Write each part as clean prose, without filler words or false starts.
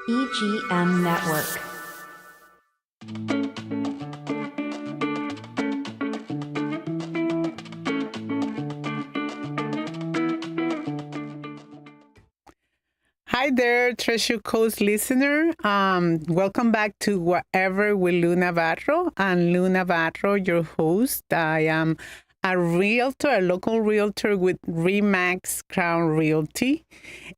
EGM Network. Hi there, Treasure Coast listener. Welcome back to Whatever with Lou Navarro. I'm Lou Navarro, your host. I am a realtor, a local realtor with Remax Crown Realty.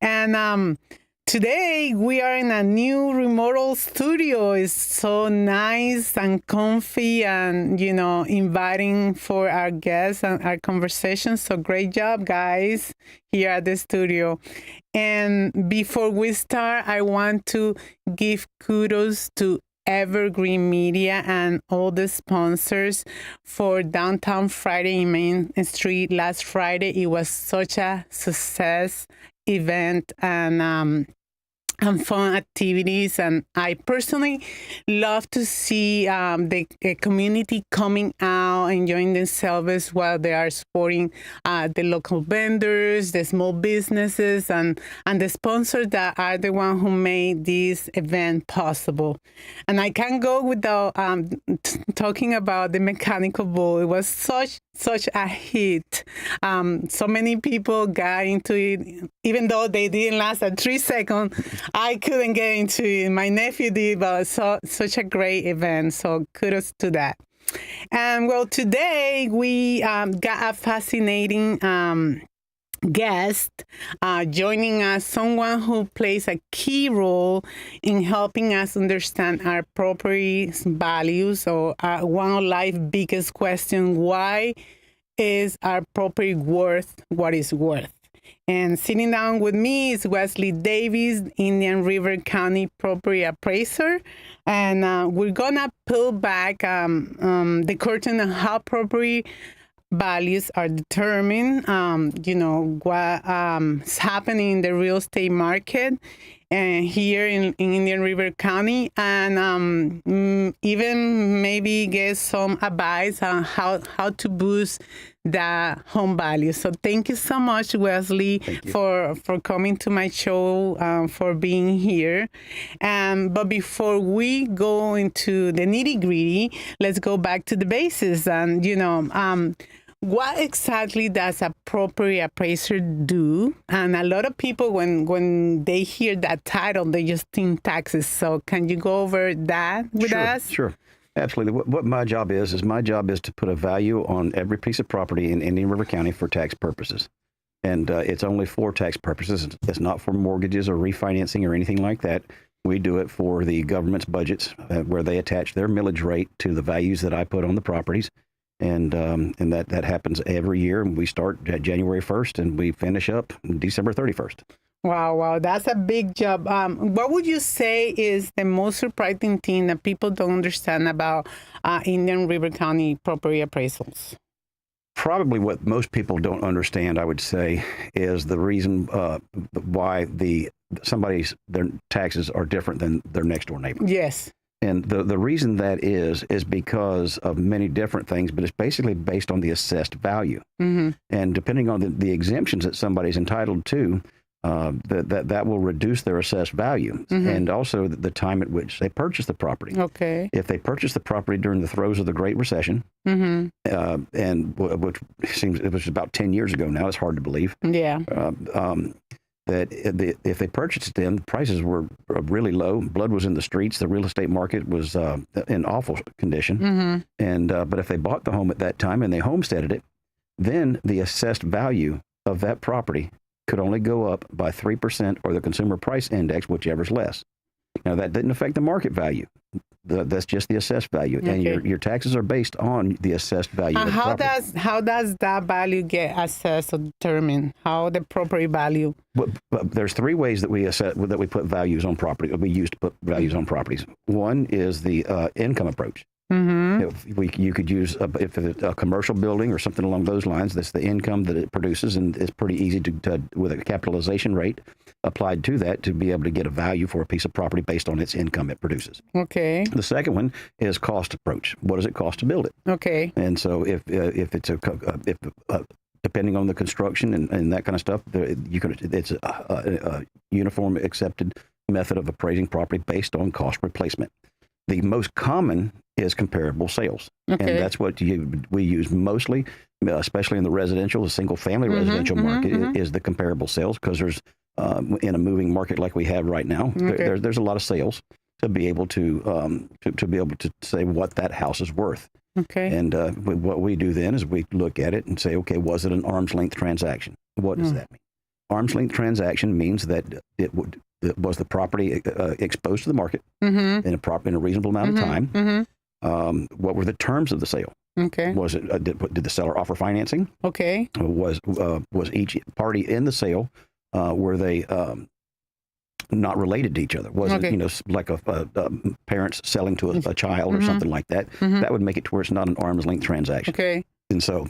And today we are in a new remodel studio. It's so nice and comfy and, inviting for our guests and our conversations. So great job, guys, here at the studio. And before we start, I want to give kudos to Evergreen Media and all the sponsors for Downtown Friday in Main Street last Friday. It was such a success event and fun activities. And I personally love to see the community coming out, enjoying themselves while they are supporting the local vendors, the small businesses, and the sponsors that are the one who made this event possible. And I can't go without talking about the mechanical bull. It was such a hit. So many people got into it, even though they didn't last 3 seconds. I couldn't get into it. My nephew did, but such a great event. So kudos to that. And well, today we got a fascinating guest joining us, someone who plays a key role in helping us understand our property values. So one of life's biggest questions: why is our property worth what it's worth? And sitting down with me is Wesley Davis, Indian River County property appraiser. And we're going to peel back the curtain on how property values are determined, what's happening in the real estate market and here in Indian River County, and even maybe get some advice on how to boost the home value. So thank you so much, Wesley, for coming to my show, for being here. But before we go into the nitty gritty, let's go back to the basis. And, what exactly does a property appraiser do? And a lot of people, when they hear that title, they just think taxes. So can you go over that with us? Sure. Absolutely. What my job is to put a value on every piece of property in Indian River County for tax purposes. And it's only for tax purposes. It's not for mortgages or refinancing or anything like that. We do it for the government's budgets, where they attach their millage rate to the values that I put on the properties. And that happens every year. And we start January 1st and we finish up December 31st. Wow, that's a big job. What would you say is the most surprising thing that people don't understand about Indian River County property appraisals? Probably what most people don't understand, I would say, is the reason why their taxes are different than their next door neighbor. Yes. And the reason that is because of many different things, but it's basically based on the assessed value. Mm-hmm. And depending on the exemptions that somebody's entitled to, that will reduce their assessed value. Mm-hmm. And also the time at which they purchase the property. Okay. If they purchase the property during the throes of the Great Recession, mm-hmm. And which seems it was about 10 years ago now, it's hard to believe. Yeah. That if they purchased it then, the prices were really low. Blood was in the streets. The real estate market was in awful condition. Mm-hmm. And but if they bought the home at that time and they homesteaded it, then the assessed value of that property could only go up by 3% or the consumer price index, whichever's less. Now, that didn't affect the market value. That's just the assessed value. Okay. And your taxes are based on the assessed value of the property. How does that value get assessed or determined? How the property value? But there's 3 ways that we put values on property. We use to put values on properties. One is the income approach. Mm-hmm. You could use if it's a commercial building or something along those lines. That's the income that it produces, and it's pretty easy to with a capitalization rate applied to that to be able to get a value for a piece of property based on its income it produces. Okay. The second one is cost approach. What does it cost to build it? Okay. And so if it's depending on the construction and that kind of stuff, it's a uniform accepted method of appraising property based on cost replacement. The most common is comparable sales. And that's what we use mostly, especially in the residential, the single-family residential market is the comparable sales, because there's, in a moving market like we have right now, there's a lot of sales to be able to say what that house is worth. And what we do then is we look at it and say, okay, was it an arm's length transaction? What does that mean? Arm's length transaction means that was the property exposed to the market in a reasonable amount of time. What were the terms of the sale? Was it did the seller offer financing? Was each party in the sale were they not related to each other? Was it like a parents selling to a child or something like that? That would make it to where it's not an arm's length transaction. And so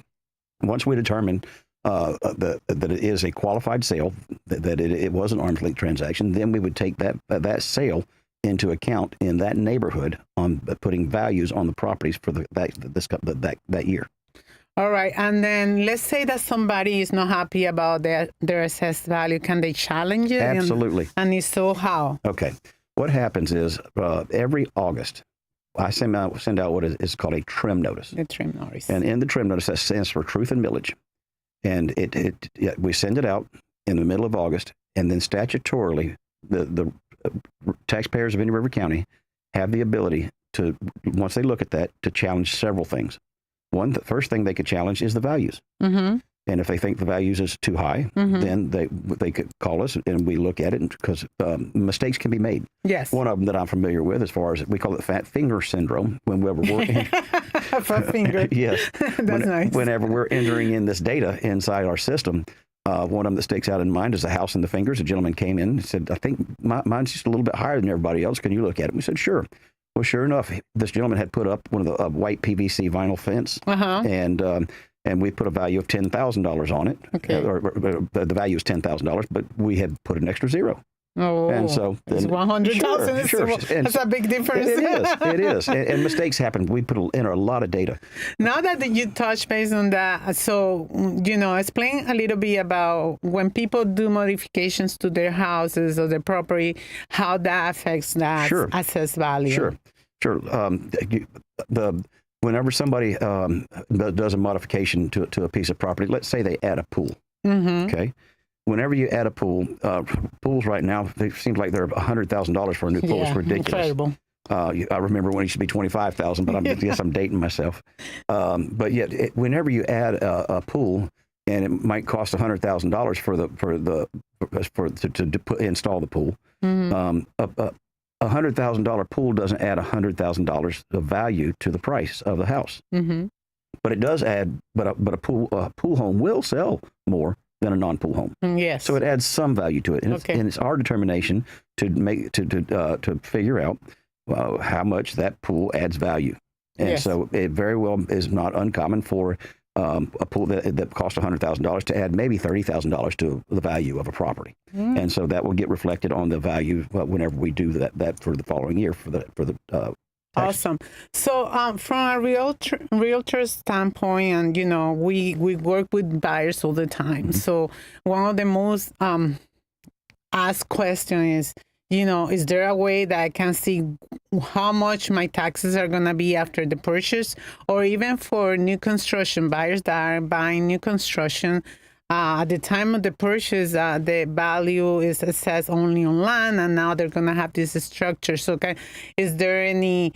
once we determine that it is a qualified sale, that it was an arm's length transaction, then we would take that sale into account in that neighborhood on putting values on the properties for that year. All right. And then let's say that somebody is not happy about their assessed value. Can they challenge it? Absolutely. And if so, how? Okay. What happens is every August, I send out what is called a trim notice. The trim notice. And in the trim notice, that stands for truth and millage. And we send it out in the middle of August, and then statutorily, the taxpayers of any River County have the ability to, once they look at that, to challenge several things. One, the first thing they could challenge is the values. And if they think the values is too high, then they could call us and we look at it, because mistakes can be made. Yes. One of them that I'm familiar with, as far as we call it fat finger syndrome, whenever we're fat finger. Yes. That's nice. Whenever we're entering in this data inside our system, one of them that sticks out in mind is the house and the fingers. A gentleman came in and said, I think mine's just a little bit higher than everybody else. Can you look at it? We said, sure. Well, sure enough, this gentleman had put up one of the white PVC vinyl fence, and we put a value of $10,000 on it. Or the value is $10,000, but we had put an extra zero. Oh, and so it's 100,000. Sure. That's a big difference. It is. And mistakes happen. We enter a lot of data. Now that you touch base on that, so, explain a little bit about when people do modifications to their houses or their property, how that affects that assessed value. Sure. Whenever somebody does a modification to a piece of property, let's say they add a pool. Okay. Whenever you add a pool, pools right now, it seems like they're $100,000 for a new pool. It's ridiculous. Incredible. I remember when it used to be $25,000, but I guess I'm dating myself. But yet, whenever you add a pool, and it might cost $100,000 to install the pool, a $100,000 pool doesn't add $100,000 of value to the price of the house. But it does add. But a pool home will sell more than a non-pool home. Yes. So it adds some value to it, and it's our determination to figure out how much that pool adds value. And so it very well is not uncommon for a pool that costs $100,000 to add maybe $30,000 to the value of a property. And so that will get reflected on the value whenever we do that for the following year for the Awesome. So from a realtor standpoint, and, we work with buyers all the time. So one of the most asked questions is there a way that I can see how much my taxes are going to be after the purchase, or even for new construction buyers that are buying new construction? At the time of the purchase, the value is assessed only on land, and now they're going to have this structure. So is there any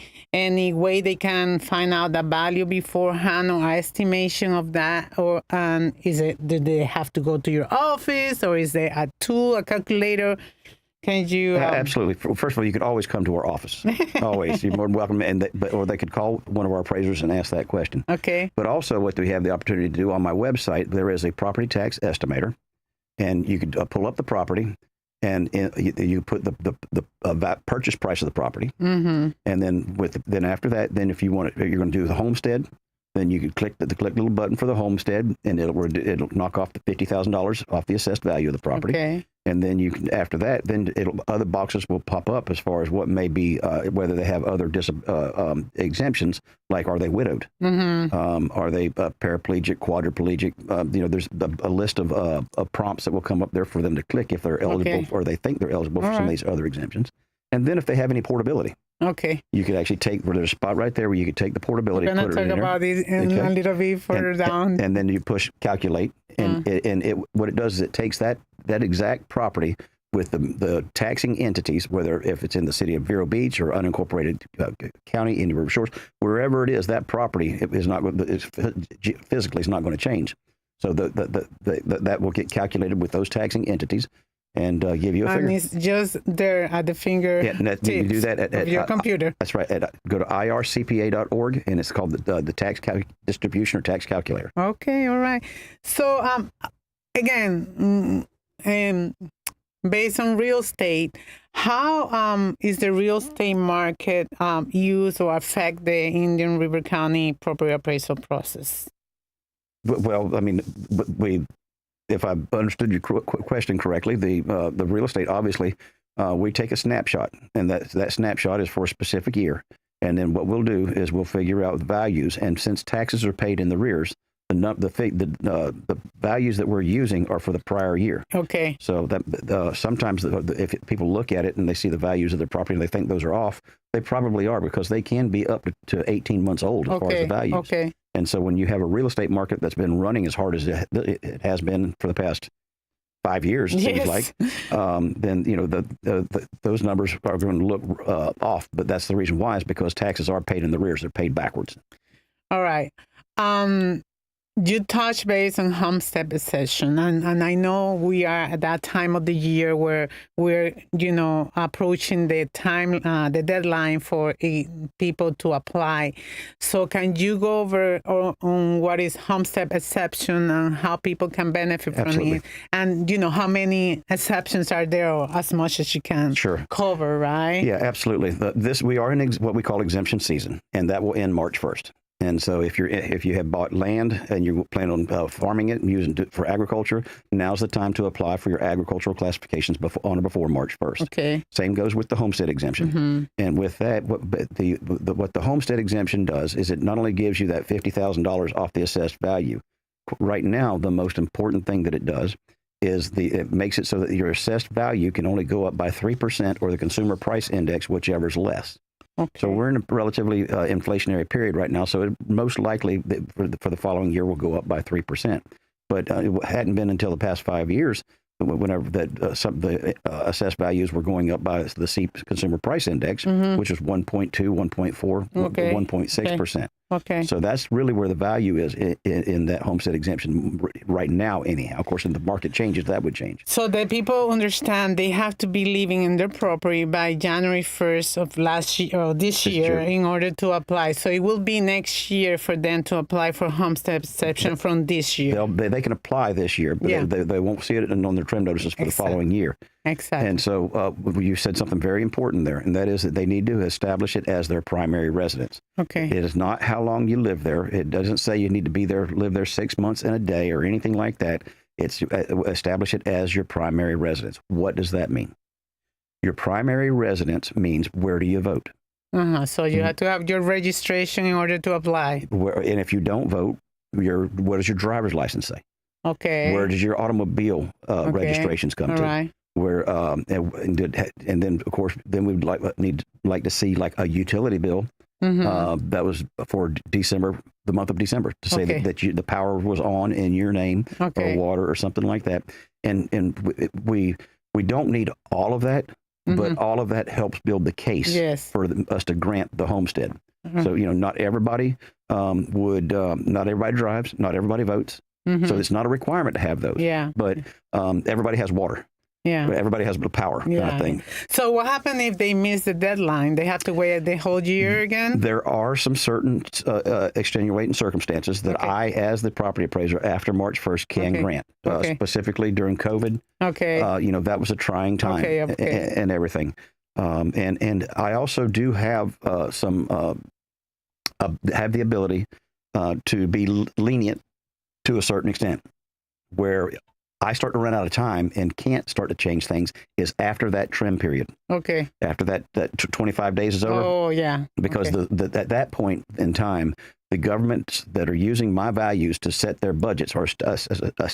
way they can find out the value beforehand or estimation of that? Or do they have to go to your office, or is there a tool, a calculator? Can you? Absolutely. First of all, you could always come to our office. Always. You're more than welcome. Or they could call one of our appraisers and ask that question. Okay. But also what we have the opportunity to do on my website, there is a property tax estimator, and you could pull up the property, and you put the purchase price of the property. And then after that, then if you want it, you're going to do the homestead, then you could click the little button for the homestead, and it'll knock off the $50,000 off the assessed value of the property. Okay. And then you can, after that, then other boxes will pop up as far as what may be, whether they have other exemptions, like are they widowed, are they paraplegic, quadriplegic? There's a list of prompts that will come up there for them to click if they're eligible, or they think they're eligible for some of these other exemptions. And then if they have any portability. Okay. You could actually there's a spot right there where you could take the portability. We're going to talk about it a little bit further down. And then you push calculate. And what it does is it takes that exact property with the taxing entities, if it's in the city of Vero Beach or unincorporated county, Indian River Shores, wherever it is, that property physically is not going to change. So that will get calculated with those taxing entities. And give you a figure. And it's just there at the finger. Yeah, you can do that at your computer. That's right. Go to ircpa.org, and it's called the tax distribution or tax calculator. Okay, all right. So again, based on real estate, how is the real estate market use or affect the Indian River County property appraisal process? Well, I mean, if I understood your question correctly, the real estate, obviously, we take a snapshot, and that snapshot is for a specific year. And then what we'll do is we'll figure out the values. And since taxes are paid in the rears, the values that we're using are for the prior year. Okay. So that sometimes if people look at it and they see the values of their property and they think those are off, they probably are, because they can be up to 18 months old as far as the values. Okay. And so when you have a real estate market that's been running as hard as it has been for the past 5 years, it seems like, then those numbers are going to look off. But that's the reason why, is because taxes are paid in the rears; they're paid backwards. All right. You touch base on homestead exemption, and I know we are at that time of the year where we're, approaching the deadline for people to apply. So can you go over on what is homestead exception and how people can benefit from it? And, how many exceptions are there, or as much as you can cover, right? Yeah, absolutely. We are in what we call exemption season, and that will end March 1st. And so if you have bought land and you plan on farming it and using it for agriculture, now's the time to apply for your agricultural classifications on or before March 1st. Okay. Same goes with the homestead exemption. Mm-hmm. And with that, what the homestead exemption does is it not only gives you that $50,000 off the assessed value. Right now, the most important thing that it does is it makes it so that your assessed value can only go up by 3% or the consumer price index, whichever is less. Okay. So we're in a relatively inflationary period right now. So it most likely for the following year will go up by 3%. But it hadn't been until the past 5 years, whenever the assessed values were going up by the consumer price index, which was 1.2, 1.4, 1.6%. Okay. So that's really where the value is in that homestead exemption right now, anyhow. Of course, if the market changes, that would change. So that people understand they have to be living in their property by January 1st of this year in order to apply. So it will be next year for them to apply for homestead exception from this year. They can apply this year, but they won't see it on their trim notices for the following year. Exactly. And so you said something very important there, and that is that they need to establish it as their primary residence. Okay. It is not how long you live there. It doesn't say you need to live there 6 months and a day or anything like that. It's establish it as your primary residence. What does that mean? Your primary residence means, where do you vote? So you have to have your registration in order to apply. And if you don't vote, what does your driver's license say? Okay. Where does your automobile registrations come to? Right. Where and then of course we'd like to see like a utility bill that was for December, the month of December, to say that the power was on in your name, or water or something like that. And we don't need all of that, but all of that helps build the case for us to grant the homestead. So not everybody not everybody drives, not everybody votes. So it's not a requirement to have those. Yeah. But everybody has water. Yeah. Everybody has power kind of thing. So what happens if they miss the deadline? They have to wait the whole year again? There are some certain extenuating circumstances that I, as the property appraiser after March 1st, can grant. Specifically during COVID. Okay. That was a trying time and everything. And I also do have have the ability to be lenient to a certain extent. Where I start to run out of time and can't start to change things is after that trim period. Okay. After that 25 days is over. Oh, yeah. Because at that point in time, the governments that are using my values to set their budgets are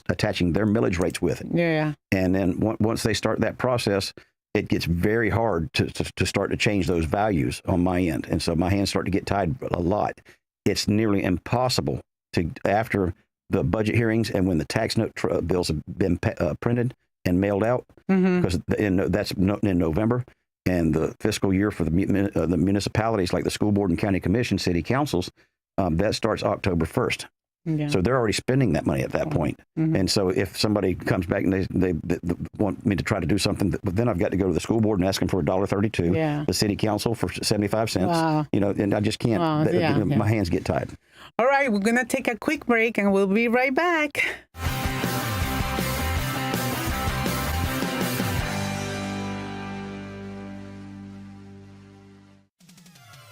attaching their millage rates with it. Yeah. And then once they start that process, it gets very hard to start to change those values on my end. And so my hands start to get tied a lot. It's nearly impossible to, after the budget hearings and when the tax note bills have been printed and mailed out, because that's in November, and the fiscal year for the municipalities like the school board and county commission, city councils, that starts October 1st. Yeah. So they're already spending that money at that point. And so if somebody comes back and they want me to try to do something, then I've got to go to the school board and ask them for $1.32. Yeah. The city council for 75 cents. Wow. And I just can't. My hands get tied. All right, we're going to take a quick break and we'll be right back.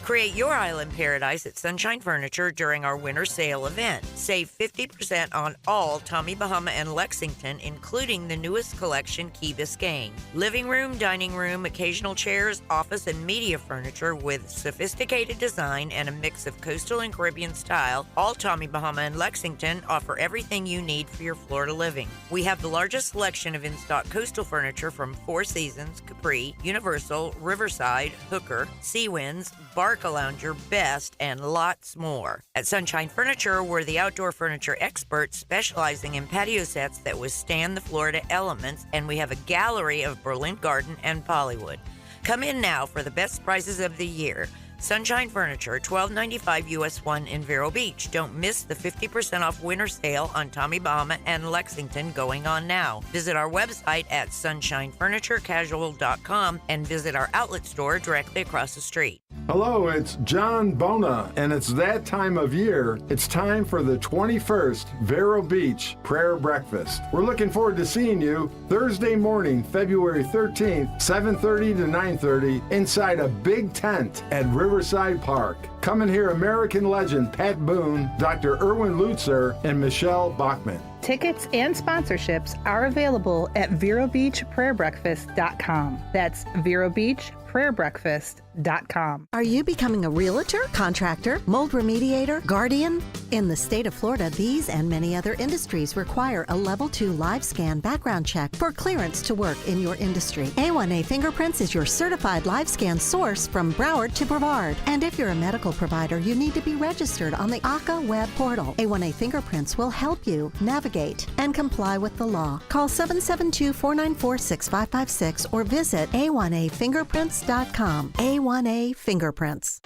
Create your island paradise at Sunshine Furniture during our winter sale event. Save 50% on all Tommy Bahama and Lexington, including the newest collection, Key Biscayne. Living room, dining room, occasional chairs, office, and media furniture with sophisticated design and a mix of coastal and Caribbean style. All Tommy Bahama and Lexington offer everything you need for your Florida living. We have the largest selection of in-stock coastal furniture from Four Seasons, Capri, Universal, Riverside, Hooker, Seawinds, Barca Lounger, Best, and lots more. At Sunshine Furniture, we're the outdoor furniture experts specializing in patio sets that withstand the Florida elements, and we have a gallery of Berlin Garden and Pollywood. Come in now for the best prices of the year. Sunshine Furniture, $12.95 US 1 in Vero Beach. Don't miss the 50% off winter sale on Tommy Bahama and Lexington going on now. Visit our website at sunshinefurniturecasual.com and visit our outlet store directly across the street. Hello, it's John Bona, and it's that time of year. It's time for the 21st Vero Beach Prayer Breakfast. We're looking forward to seeing you Thursday morning, February 13th, 7:30 to 9:30, inside a big tent at Riverside Park. Come and hear American legend Pat Boone, Dr. Erwin Lutzer, and Michelle Bachman. Tickets and sponsorships are available at VeroBeachPrayerBreakfast.com. That's VeroBeachPrayerBreakfast.com. Are you becoming a realtor, contractor, mold remediator, guardian? In the state of Florida, these and many other industries require a Level 2 live scan background check for clearance to work in your industry. A1A Fingerprints is your certified live scan source from Broward to Brevard. And if you're a medical provider, you need to be registered on the ACA web portal. A1A Fingerprints will help you navigate and comply with the law. Call 772-494-6556 or visit A1AFingerprints.com. A1A Fingerprints.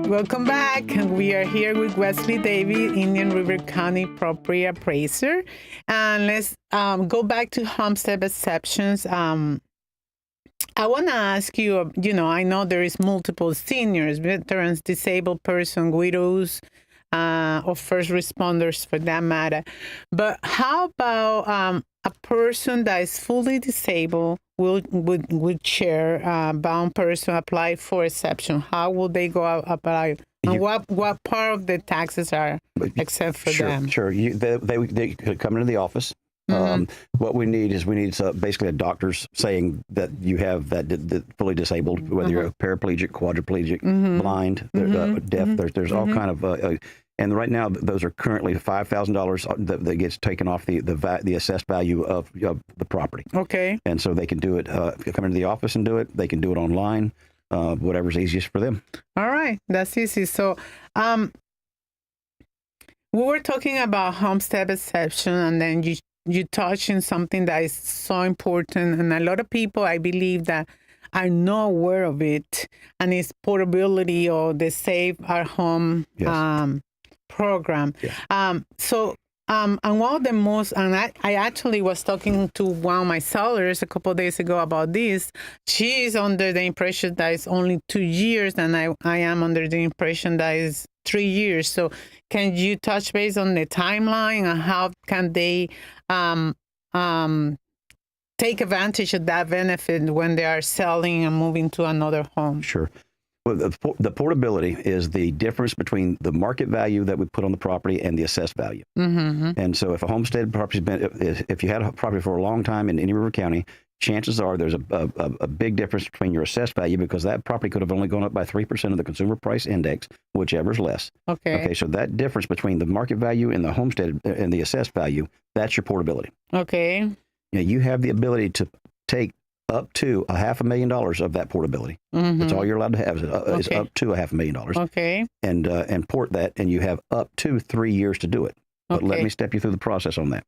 Welcome back. We are here with Wesley Davis, Indian River County property appraiser. And let's go back to homestead exceptions. I want to ask you, I know there is multiple seniors, veterans, disabled person, widows, or first responders for that matter. But how about a person that is fully disabled, wheelchair bound person apply for exception? How will they go apply? And what part of the taxes are except for them? Sure. They could come into the office. What we need is basically a doctor's saying that you have that fully disabled, whether you're a paraplegic, quadriplegic, blind, deaf. There's all kind of. And right now, those are currently $5,000 that gets taken off the assessed value of the property. Okay. And so they can do it. Come into the office and do it. They can do it online. Whatever's easiest for them. All right, that's easy. So, we were talking about homestead exception, and then you touched on something that is so important, and a lot of people, I believe, that are not aware of it, and it's portability or the Save Our Home program. Yes. And one of the most, and I actually was talking to one of my sellers a couple of days ago about this. She is under the impression that it's only 2 years, and I am under the impression that it's 3 years. So can you touch base on the timeline and how can they take advantage of that benefit when they are selling and moving to another home? Sure. Well, the portability is the difference between the market value that we put on the property and the assessed value. And so if a homestead property's been, if you had a property for a long time in any River County, chances are there's a big difference between your assessed value because that property could have only gone up by 3% of the consumer price index, whichever's less. Okay, so that difference between the market value and the homestead and the assessed value, that's your portability. Okay. Now, you have the ability to take up to $500,000 of that portability. That's all you're allowed to have is up to $500,000. Okay. And port that, and you have up to 3 years to do it. But let me step you through the process on that.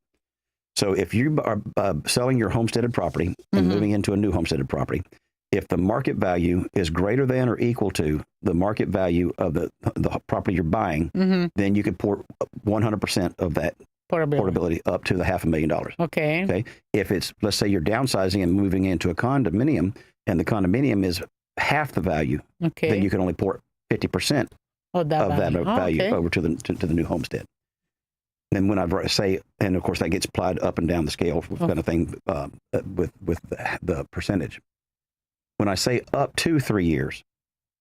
So if you are selling your homesteaded property and moving into a new homesteaded property, if the market value is greater than or equal to the market value of the property you're buying, then you could port 100% of that portability up to the $500,000. Okay. If it's, let's say you're downsizing and moving into a condominium and the condominium is half the value, then you can only port 50% of that value over to the new homestead. And when I say, and of course that gets applied up and down the scale kind of thing with the percentage. When I say up to 3 years,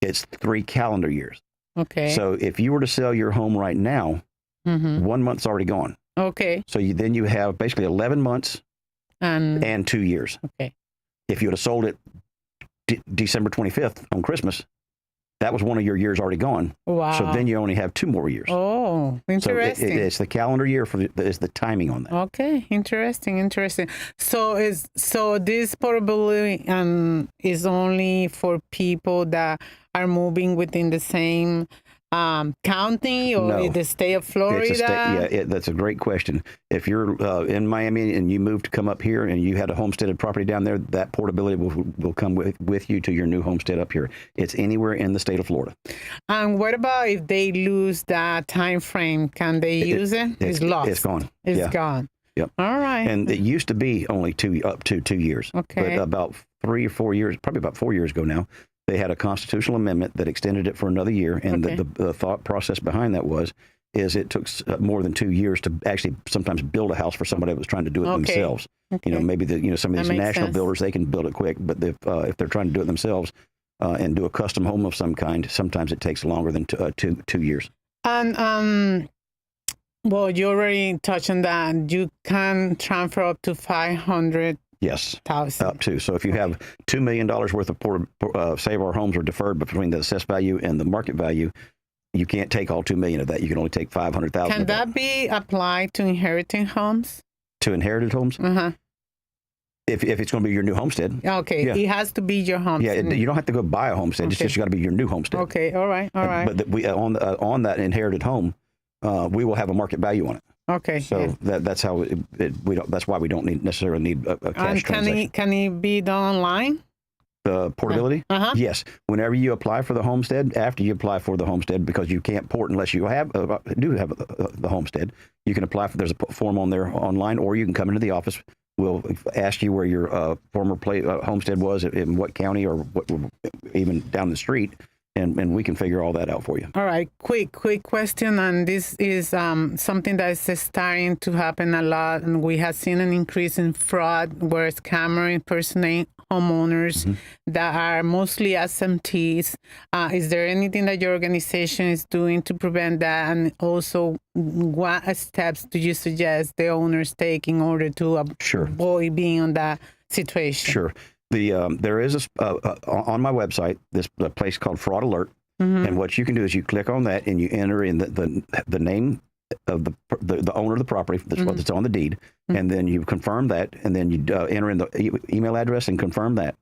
it's 3 calendar years. Okay. So if you were to sell your home right now, 1 month's already gone. Okay. So then you have basically 11 months and 2 years. Okay. If you would have sold it December 25th on Christmas, that was one of your years already gone. Wow. So then you only have 2 more years. Oh, interesting. So it's the calendar year is the timing on that. Okay, interesting. So this portability is only for people that are moving within the same county or the state of Florida? That's a great question. If you're in Miami and you move to come up here and you had a homesteaded property down there, that portability will come with you to your new homestead up here. It's anywhere in the state of Florida. And what about if they lose that time frame? Can they use it? It's lost. It's gone. It's gone. Yep. All right. And it used to be only up to 2 years. Okay. But about 3 or 4 years, probably about 4 years ago now, they had a constitutional amendment that extended it for another year. And the thought process behind that is it took more than 2 years to actually sometimes build a house for somebody that was trying to do it themselves. Okay. You know, maybe some of these national builders, they can build it quick, but if they're trying to do it themselves and do a custom home of some kind, sometimes it takes longer than 2 years. And well, you already touched on that. You can transfer up to 500. Yes, up to. So if you have $2 million worth of save our homes are deferred between the assessed value and the market value, you can't take all $2 million of that. You can only take $500,000. Can that be applied to inheriting homes? To inherited homes? If it's going to be your new homestead. Okay, it has to be your homestead. Yeah, you don't have to go buy a homestead. It's just got to be your new homestead. Okay, all right. But we on that inherited home, we will have a market value on it. Okay. So that's how we don't. That's why we don't necessarily need a cash transaction. Can it be done online? Portability? Yes. Whenever you apply for the homestead, after you apply for the homestead, because you can't port unless you do have the homestead, you can apply for. There's a form on there online, or you can come into the office. We'll ask you where your former homestead was, in what county, or what, even down the street. And we can figure all that out for you. All right. Quick question. And this is something that is starting to happen a lot. And we have seen an increase in fraud where scammers impersonate homeowners that are mostly SMTs. Is there anything that your organization is doing to prevent that? And also, what steps do you suggest the owners take in order to avoid being on that situation? Sure. There is on my website this place called Fraud Alert, and what you can do is you click on that and you enter in the name of the owner of the property that's on the deed, and then you confirm that, and then you enter in the email address and confirm that,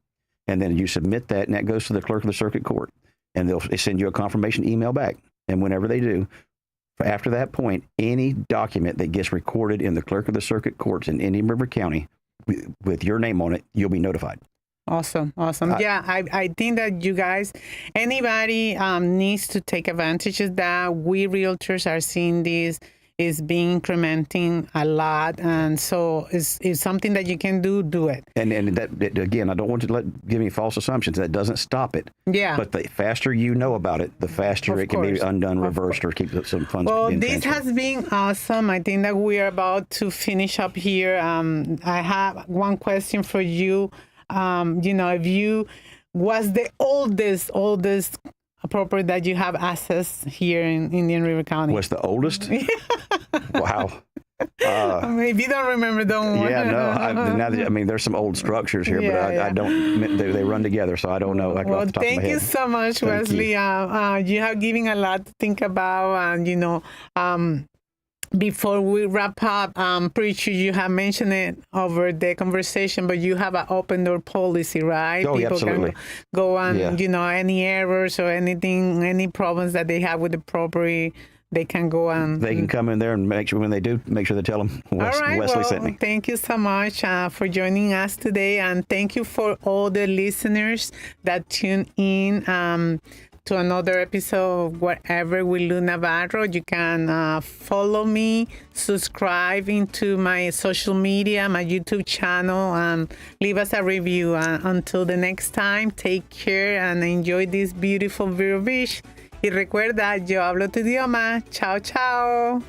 and then you submit that, and that goes to the clerk of the circuit court, and they'll send you a confirmation email back, and whenever they do, after that point, any document that gets recorded in the clerk of the circuit courts in Indian River County with your name on it, you'll be notified. Awesome. I think that you guys, anybody needs to take advantage of that. We realtors are seeing this is being incrementing a lot, and so it's something that you can do it. And that, again, I don't want to give any false assumptions. That doesn't stop it. Yeah. But the faster you know about it, the faster it can be undone, reversed, or keep some funds. Well, this has been awesome. I think that we are about to finish up here. I have one question for you. If you was the oldest property that you have access here in Indian River County? What's the oldest? Wow. If you don't remember, don't worry. Yeah, no. There's some old structures here, but I don't. They run together, so I don't know. Well, thank you so much, Wesley. You have given a lot to think about, and before we wrap up, pretty sure you have mentioned it over the conversation, but you have an open door policy, right? Oh, People absolutely. can go on, any errors or anything, any problems that they have with the property, they can go on. They can come in there and make sure when they do, make sure they tell them Wesley sent me. Thank you so much for joining us today, and thank you for all the listeners that tune in to another episode of Whatever with Lou Navarro. You can follow me, subscribe into my social media, my YouTube channel, and leave us a review. Until the next time, take care and enjoy this beautiful Vero Beach. Y recuerda, yo hablo tu idioma. Chao, chao.